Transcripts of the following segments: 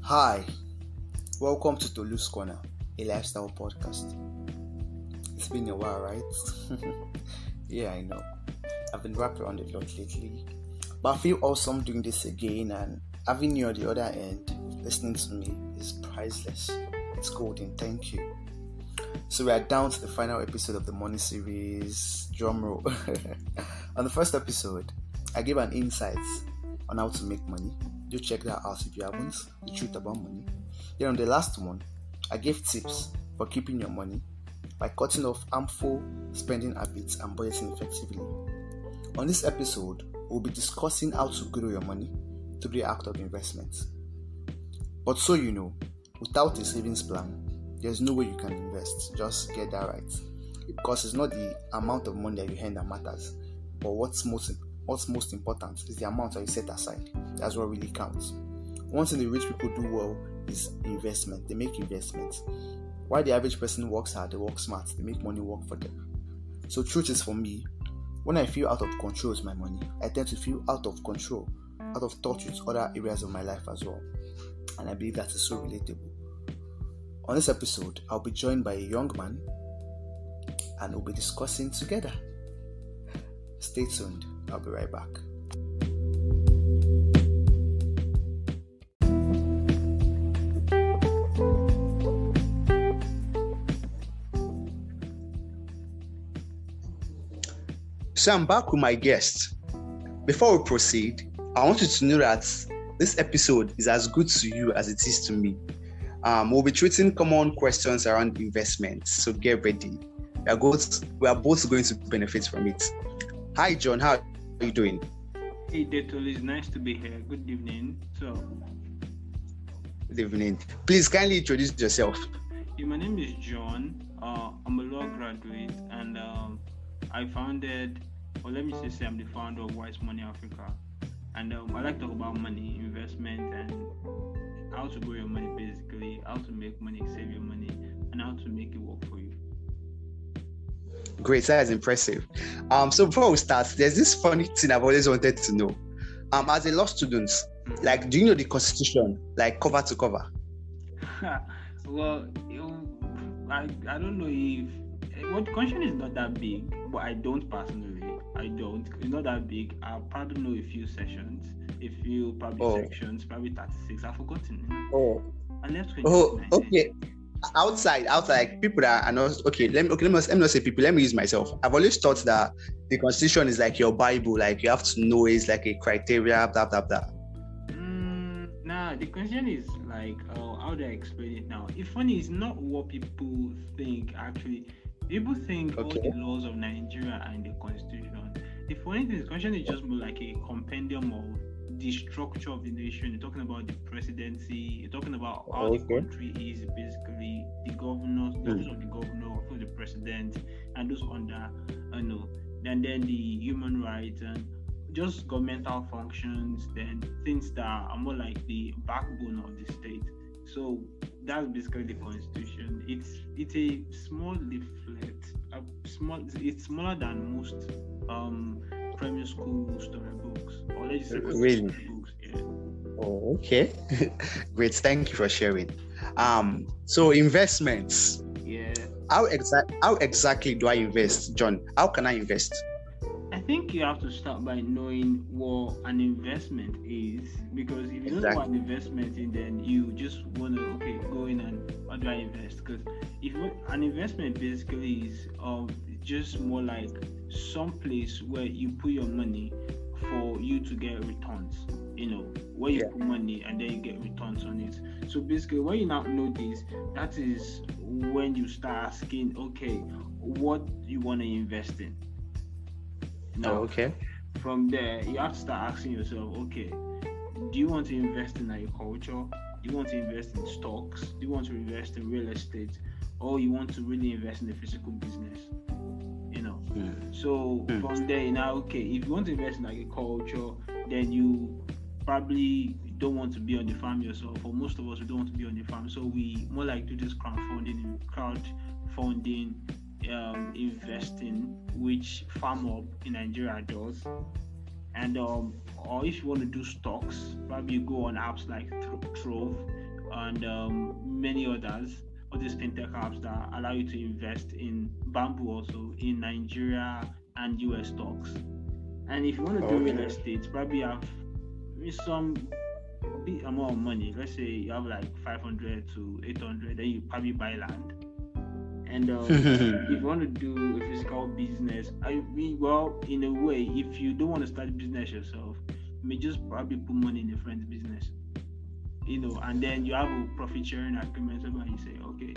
Hi, welcome to Tolu's Corner, a lifestyle podcast. It's been a while, right? Yeah, I know. I've been wrapped around a lot lately, but I feel awesome doing this again, and having you on the other end listening to me is priceless. It's golden, thank you. So we are down to the final episode of the money series. Drum roll. On the first episode, I gave an insight on how to make money. Do check that out if you haven't. The truth about money. Then on the last one, I gave tips for keeping your money by cutting off harmful spending habits and budgeting effectively. On this episode, we'll be discussing how to grow your money through the act of investment. But so you know, without a savings plan, there's no way you can invest. Just get that right. Because it's not the amount of money that you earn that matters, but what's most important is the amount that you set aside. That's what really counts. One thing the rich people do well is investment. They make investments. While the average person works hard, they work smart. They make money work for them. So truth is, for me, when I feel out of control with my money, I tend to feel out of control, out of touch with other areas of my life as well. And I believe that is so relatable. On this episode, I'll be joined by a young man and we'll be discussing together. Stay tuned. I'll be right back. So I'm back with my guest. Before we proceed, I want you to know that this episode is as good to you as it is to me. We'll be treating common questions around investments, so get ready. We are both going to benefit from it. Hi, John. How are you doing? Hey, Detol, it's nice to be here. Good evening. Good evening. Please kindly introduce yourself. My name is John. I'm a law graduate, and I founded, or let me say I'm the founder of Wise Money Africa. And I like to talk about money, investment, and how to grow your money, basically, how to make money, save your money, and how to make it work for you. Great, that is impressive. So before we start, there's this funny thing I've always wanted to know. As a law student, do you know the Constitution, cover to cover? Well, I don't know if the Constitution is not that big, but I don't personally. It's not that big. I probably know a few sections, sections, probably 36. I've forgotten. And let's okay. Outside people that are not okay. Let me not say people. Let me use myself. I've always thought that the Constitution is like your Bible. Like you have to know it's like a criteria. Blah blah blah. Nah, the Constitution is like how do I explain it now? It's funny. It's not what people think actually. People think all the laws of Nigeria are in the Constitution. The funny thing is, the Constitution is just more like a compendium of the structure of the nation. You're talking about the presidency. You're talking about how the country is, basically the governors, the office of the governor, office of the president, and those under, and then the human rights and just governmental functions. Then things that are more like the backbone of the state. So that's basically the Constitution. It's a small leaflet. It's smaller than most primary school storybooks, or let's say books. Yeah. Oh, okay. Great. Thank you for sharing. So investments. Yeah. How exactly do I invest, John? How can I invest? I think you have to start by knowing what an investment is, because if you don't know what an investment is, then you just want to go in and how do I invest? Because if an investment basically is just more like some place where you put your money for you to get returns. Where you put money and then you get returns on it. So basically, when you now know this, that is when you start asking, what you want to invest in. Now, from there, you have to start asking yourself, do you want to invest in agriculture? Do you want to invest in stocks? Do you want to invest in real estate? Or you want to really invest in a physical business? So from there, if you want to invest in agriculture, then you probably don't want to be on the farm yourself, or most of us, we don't want to be on the farm. So we more like do this crowdfunding, investing, which Farm Up in Nigeria does. And or if you want to do stocks, probably you go on apps like Trove, and many others. All these fintech apps that allow you to invest in bamboo, also in Nigeria and US stocks. And if you want to do real estate, probably have some big amount of money. Let's say you have like 500 to 800, then you probably buy land. And if you want to do a physical business, well, in a way, if you don't want to start a business yourself, you may just probably put money in a friend's business, and then you have a profit sharing agreement where you say, okay,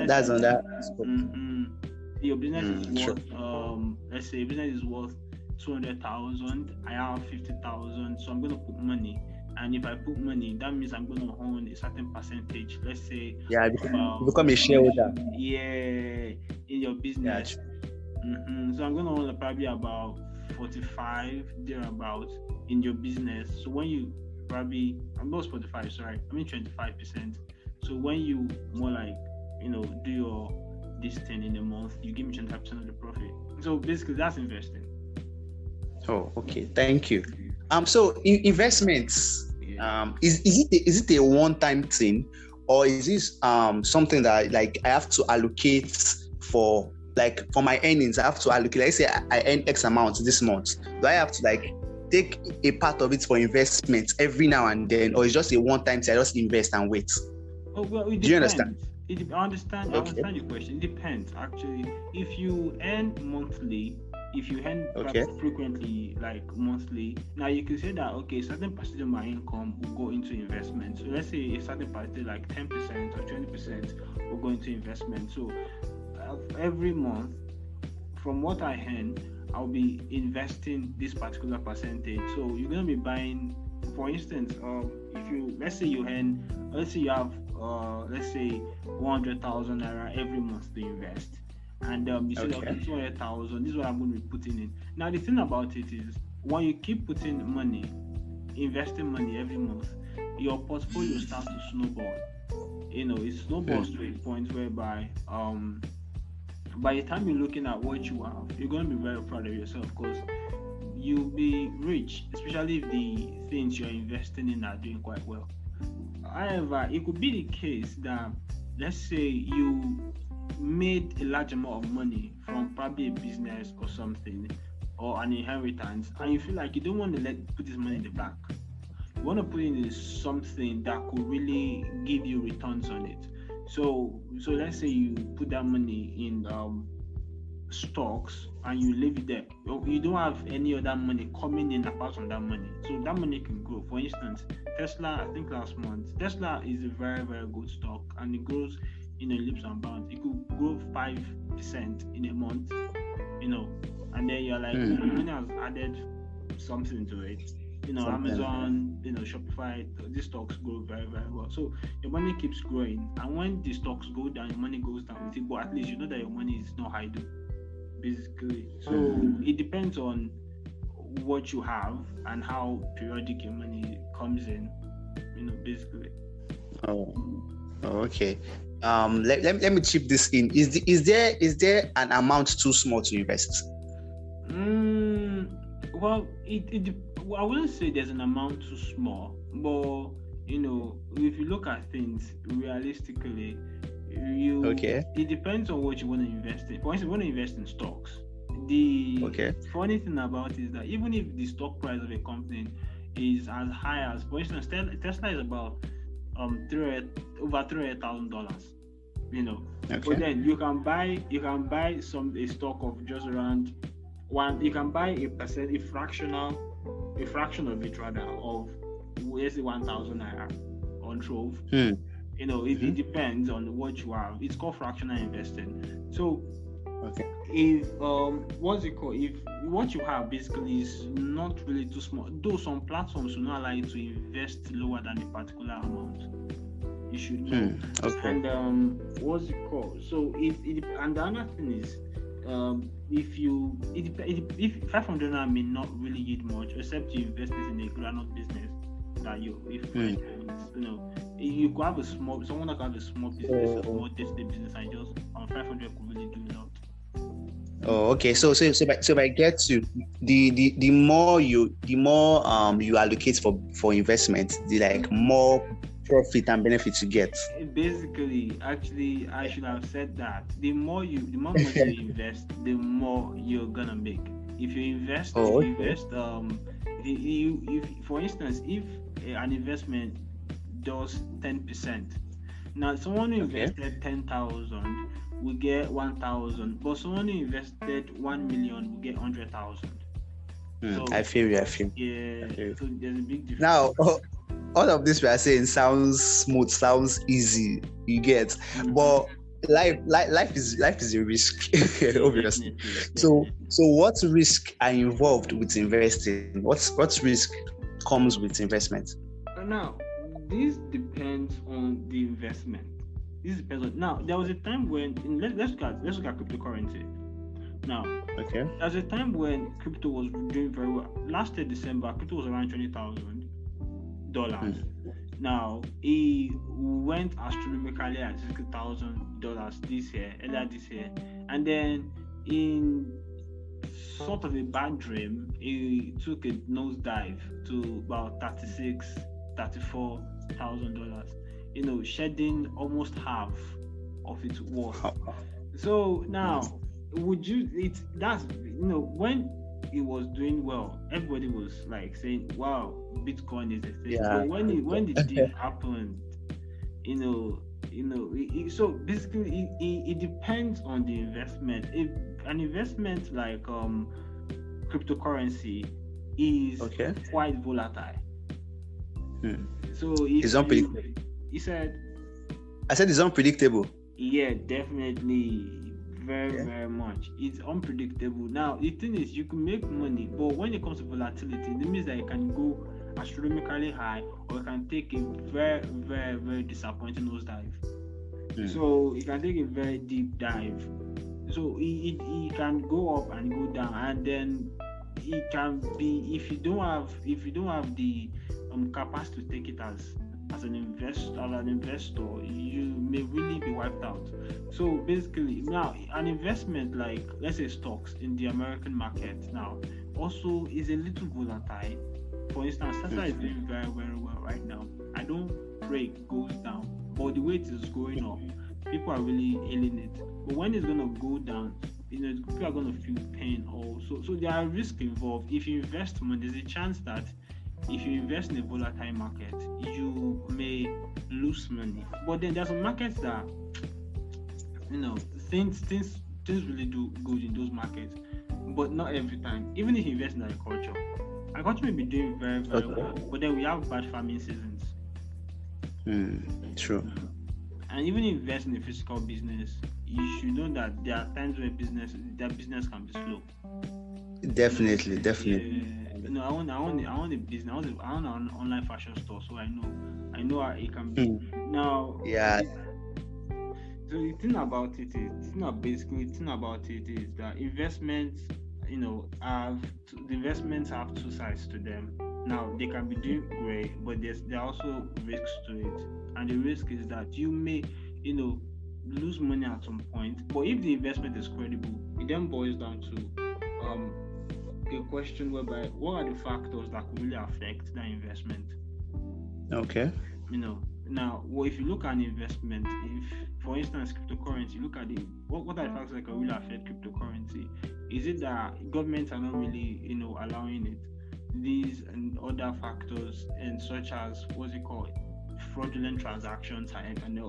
that's on that. Your business is worth, let's say, business is worth 200,000. I have 50,000, so I'm going to put money. And if I put money, that means I'm going to own a certain percentage. Let's say, become a shareholder. Yeah, in your business. So I'm going to own probably about 45 thereabouts in your business. So when you I'm not 45, sorry, I mean 25%. So when you more like, do your this thing in a month, you give me 25% of the profit. So basically, that's investing. Oh, okay, thank you. So investments. Is it a one-time thing, or is this something that like I have to allocate for my earnings? I have to allocate. Let's say I earn X amount this month. Do I have to take a part of it for investment every now and then, or is just a one-time thing? I just invest and wait. Oh well, it depends. Do you understand? I understand. I understand your question. It depends actually. If you earn monthly. If you earn frequently, like monthly, now you can say that, okay, a certain percentage of my income will go into investment. So let's say a certain percentage, like 10% or 20%, will go into investment. So every month, from what I earn, I'll be investing this particular percentage. So you're going to be buying, for instance, let's say you have, let's say 100,000 naira every month to invest. And you say, okay, 200,000, this is what I'm going to be putting in. Now, the thing about it is, when you keep putting money, investing money every month, your portfolio starts to snowball. It snowballs to a point whereby, by the time you're looking at what you have, you're going to be very proud of yourself because you'll be rich, especially if the things you're investing in are doing quite well. However, it could be the case that, let's say you made a large amount of money from probably a business or something, or an inheritance, and you feel like you don't want to put this money in the bank. You want to put it in something that could really give you returns on it. So let's say you put that money in stocks and you leave it there. You don't have any other money coming in apart from that money. So that money can grow. For instance, Tesla, I think last month, Tesla is a very, very good stock, and it grows leaps and bounds. It could grow 5% in a month, and then you're like, money has added something to it. Amazon, Shopify, these stocks grow very, very well. So your money keeps growing, and when the stocks go down, your money goes down with it. But at least you know that your money is not idle, basically. So it depends on what you have and how periodic your money comes in, basically. Oh, okay. Let me chip this in. Is there an amount too small to invest? Well, I wouldn't say there's an amount too small, but if you look at things realistically, it depends on what you want to invest in. For instance, you want to invest in stocks. The funny thing about it is that even if the stock price of a company is as high as, for instance, Tesla is about over $300,000, but then you can buy a stock of just around one. You can buy a fraction of it rather, of let's say 1,000 naira on Trove. It depends on what you have. It's called fractional investing. So if what's it called? If what you have basically is not really too small, though some platforms will not allow you to invest lower than a particular amount, you should know. And what's it called? So if and the other thing is, if 500 naira may not really yield much, except you invest it in a groundnut business that you could have someone that can have a small business, a small day-to-day business, and just on 500 could really do a lot. Oh, okay. So if I get to the more you allocate for investment, the more profit and benefits you get. Basically, actually, I should have said that the more money you invest, the more you're gonna make. If you invest, for instance, if an investment does 10%, now someone who invested 10,000 will get 1,000, but someone who invested 1,000,000 will get 100,000. So, I feel you. Yeah. So there's a big difference. Now, all of this we are saying sounds smooth, sounds easy. You get, but life is a risk, obviously. So what risk are involved with investing? What risk comes with investment? Now, this depends on the investment. Now, there was a time when let's look at cryptocurrency. Now, there's a time when crypto was doing very well. Last year, December, crypto was around $20,000. Now, it went astronomically at $60,000 earlier this year. And then, in sort of a bad dream, it took a nosedive to about $34,000, shedding almost half of its worth. So now, when it was doing well, everybody was like saying, wow, Bitcoin is a thing. But when the dip happened, so basically it depends on the investment. If an investment like cryptocurrency is quite volatile. So it's unpredictable. I said it's unpredictable. Yeah, definitely. Very much. It's unpredictable. Now, the thing is, you can make money, but when it comes to volatility, it means that it can go astronomically high, or it can take a very, very, very disappointing nosedive. So it can take a very deep dive. So it can go up and go down, and then it can be, if you don't have the capacity to take it as an investor, you may really be wiped out. So basically, now an investment like, let's say, stocks in the American market now also is a little volatile. For instance, Tesla is doing very, very well right now. I don't pray it goes down, but the way it is going up, people are really ailing it. But when it's gonna go down, people are gonna feel pain also. So there are risks involved. If you invest money, there's a chance that if you invest in a volatile market, you may lose money. But then there's some markets that, things really do good in those markets, but not every time. Even if you invest in agriculture may be doing very, very well, but then we have bad farming seasons. True. And even invest in a physical business, you should know that there are times where business can be slow. Definitely. I want a business. I want an online fashion store, so I know how it can be. Now, so the thing about it is that investments, investments have two sides to them. Now, they can be doing great, but there are also risks to it, and the risk is that you may, lose money at some point. But if the investment is credible, it then boils down to a question whereby, what are the factors that could really affect that investment? Okay. Now, if you look at an investment, if, for instance, cryptocurrency, look at what are the factors that can really affect cryptocurrency? Is it that governments are not really, allowing it? These and other factors, and such as fraudulent transactions and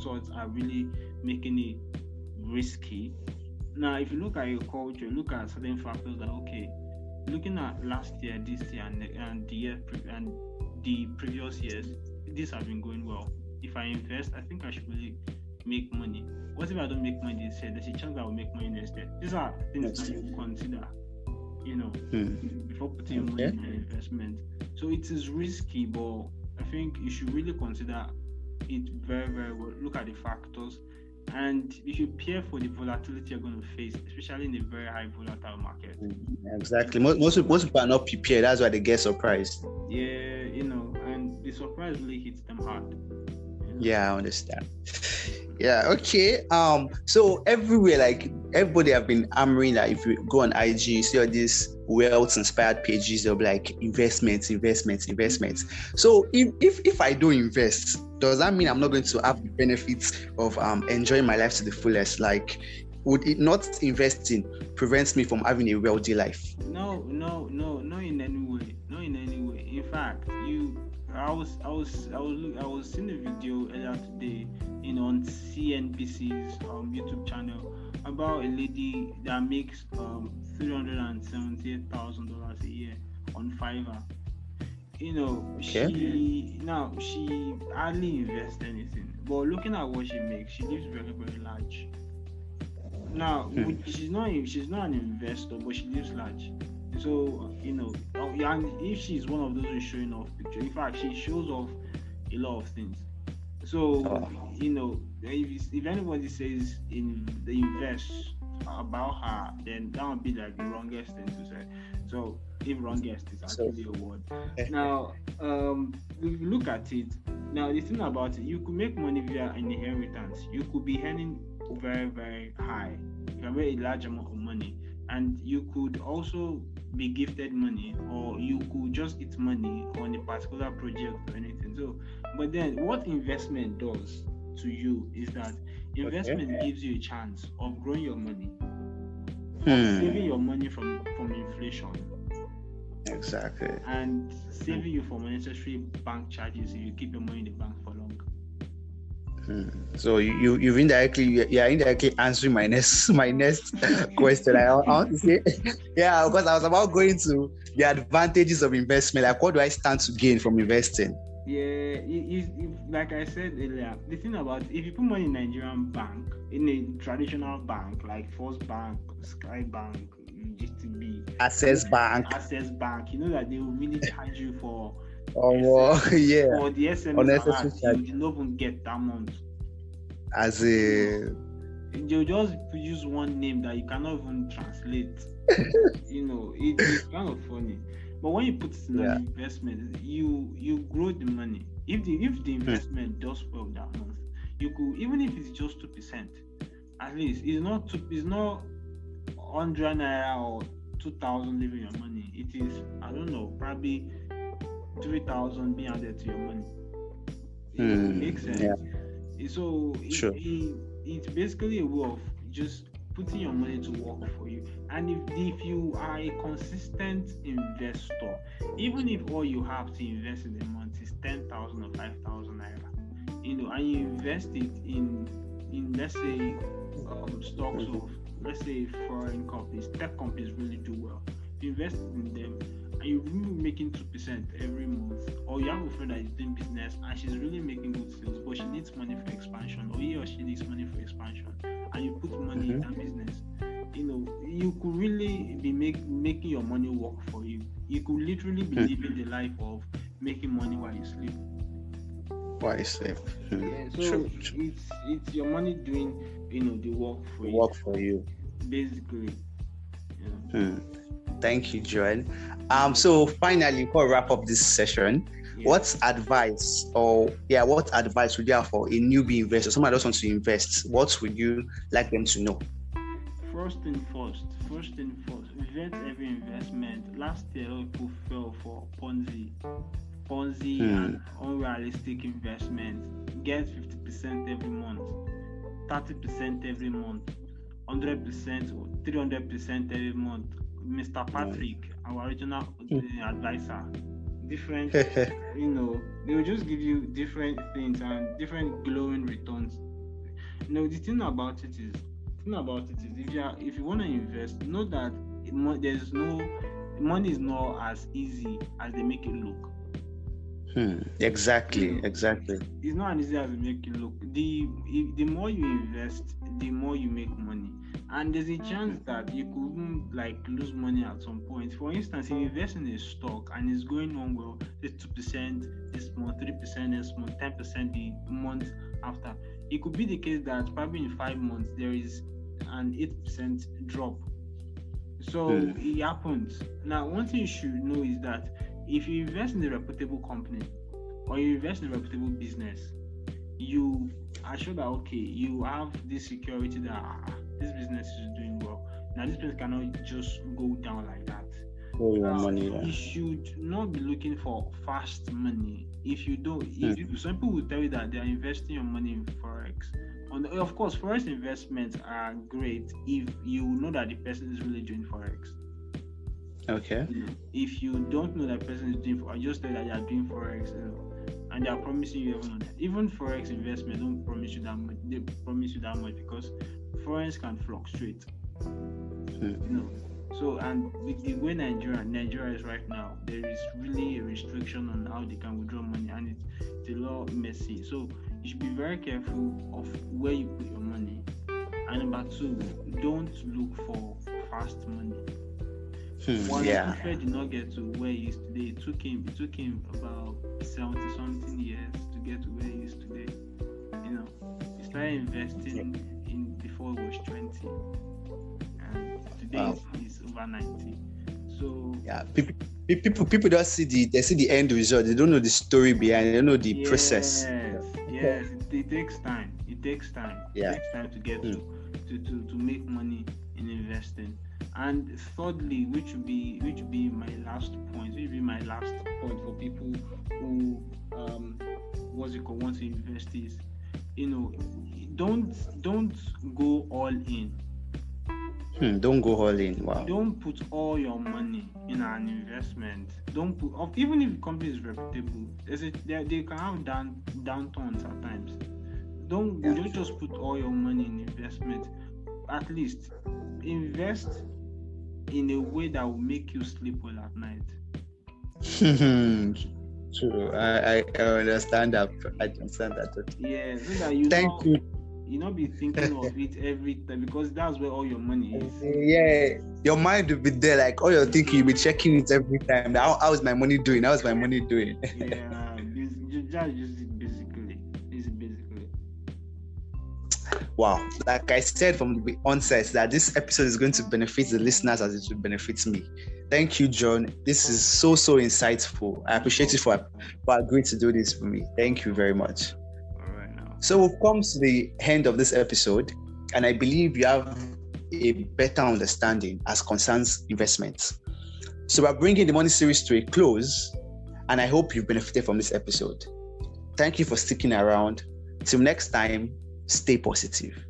sorts, are really making it risky. Now, if you look at agriculture, look at certain factors that, looking at last year, this year, and the year and the previous years, these have been going well. If I invest, I think I should really make money. What if I don't make money this year? There's a chance I will make money next year. These are things that you consider, before putting money in an investment. So it is risky, but I think you should really consider it very, very well. Look at the factors, and you should prepare for the volatility you're going to face, especially in a very high volatile market. Exactly. Most people are not prepared. That's why they get surprised. Yeah, and the surprise really hits them hard. Yeah, I understand. Yeah, okay. So everywhere, like everybody have been hammering that if you go on IG, you see all these wealth inspired pages, they'll be like investments. So if I don't invest, does that mean I'm not going to have the benefits of enjoying my life to the fullest? Like, would it not investing prevent me from having a wealthy life? No, not in any way. Not in any way. In fact, I was seeing a video earlier today, on CNBC's YouTube channel about a lady that makes $378,000 a year on Fiverr. She hardly invests anything, but looking at what she makes, she lives very, very large. Now, she's not an investor, but she lives large. So, and if she's one of those who's showing off picture, in fact, she shows off a lot of things. So, if anybody says they invest about her, then that would be like the wrongest thing to say. So, if wrongest is actually a word. Now, if you look at it, now the thing about it, you could make money via an inheritance. You could be earning very, very high. You can make a large amount of money, and you could also be gifted money, or you could just eat money on a particular project or anything. So, but then what investment does to you is that investment gives you a chance of growing your money, saving your money from inflation. Exactly. And saving you from unnecessary bank charges if you keep your money in the bank for long. So you're indirectly answering my next question. I want to say, because I was about going to the advantages of investment. Like, what do I stand to gain from investing? Yeah, like I said earlier, the thing about if you put money in Nigerian bank, in a traditional bank like First Bank, Sky Bank, GTB, Access Bank, you know that they will really charge you for for the SMS. You don't even get that month. They'll just use one name that you cannot even translate. It's kind of funny. But when you put it in an investment, you grow the money. If the investment does well that month, you could, even if it's just 2%, at least it's not 100 naira or 2,000 leaving your money. It is, I don't know, probably 3,000 being added to your money. It makes sense. Yeah. So it's basically a way of just putting your money to work for you. And if you are a consistent investor, even if all you have to invest in a month is 10,000 or 5,000 naira, and you invest it in let's say stocks of, let's say, foreign companies, tech companies really do well. If you invest in them and you're really making 2% every month, or you have a friend that is doing business and she's really making good sales, but she needs money for expansion, or he or she needs money for expansion, and you put money in that business, you could really be making your money work for you. You could literally be living the life of making money while you sleep. So it's your money doing the work for you. Basically. Thank you, Joel. So finally, before we wrap up this session, what advice would you have for a newbie investor, someone that just wants to invest? What would you like them to know? First thing first, vet every investment. Last year, people fell for Ponzi and unrealistic investments. Get 50% every month, 30% every month, 100% or 300% every month. Mr. Patrick, our original advisor, different, they will just give you different things and different glowing returns. The thing about it is if you want to invest, know that money is not as easy as they make it look. Exactly. It's not as easy as they make it look. The more you invest, the more you make money. And there's a chance that you could lose money at some point. For instance, if you invest in a stock and it's going on well, it's 2% this month, 3% next month, 10% the month after. It could be the case that probably in 5 months there is an 8% drop. So it happens. Now, one thing you should know is that if you invest in a reputable company or you invest in a reputable business, you are sure that you have this security that this business is doing well. Now, this business cannot just go down like that. All your money. You should not be looking for fast money. If you don't, some people will tell you that they are investing your money in forex. Of course, forex investments are great if you know that the person is really doing forex. Okay. If you don't know that person is doing, I just tell that they are doing forex, and they are promising you even forex investment don't promise you that much. They promise you that much because forex can fluctuate. So, and with the way Nigeria is right now, there is really a restriction on how they can withdraw money, and it's a lot messy. So you should be very careful of where you put your money. And number two, don't look for fast money. Warren Buffett did not get to where he is today. It took him about 70 something years to get to where he is today. He started investing before he was 20. Today is over 90. So people don't see the end result. They don't know the story behind it. They don't know the process. Yes, it takes time. It takes time to get to make money in investing. And thirdly, which would be my last point for people who want to invest is, don't go all in. Don't go all in. Wow. Don't put all your money in an investment. Even if the company is reputable, they can have downturns at times. Don't just put all your money in investment. At least invest in a way that will make you sleep well at night. True. I understand that. I understand that. Yeah, so that you not be thinking of it every time, because that's where all your money is. Yeah, your mind will be there, like all you're thinking, you'll be checking it every time. How is my money doing? How's my money doing? Yeah, just basically. Wow, like I said from the onset, that this episode is going to benefit the listeners as it will benefit me. Thank you, John. This is so insightful. I appreciate you for agreeing to do this for me. Thank you very much. So we've come to the end of this episode, and I believe you have a better understanding as concerns investments. So we're bringing the Money series to a close, and I hope you've benefited from this episode. Thank you for sticking around. Till next time, stay positive.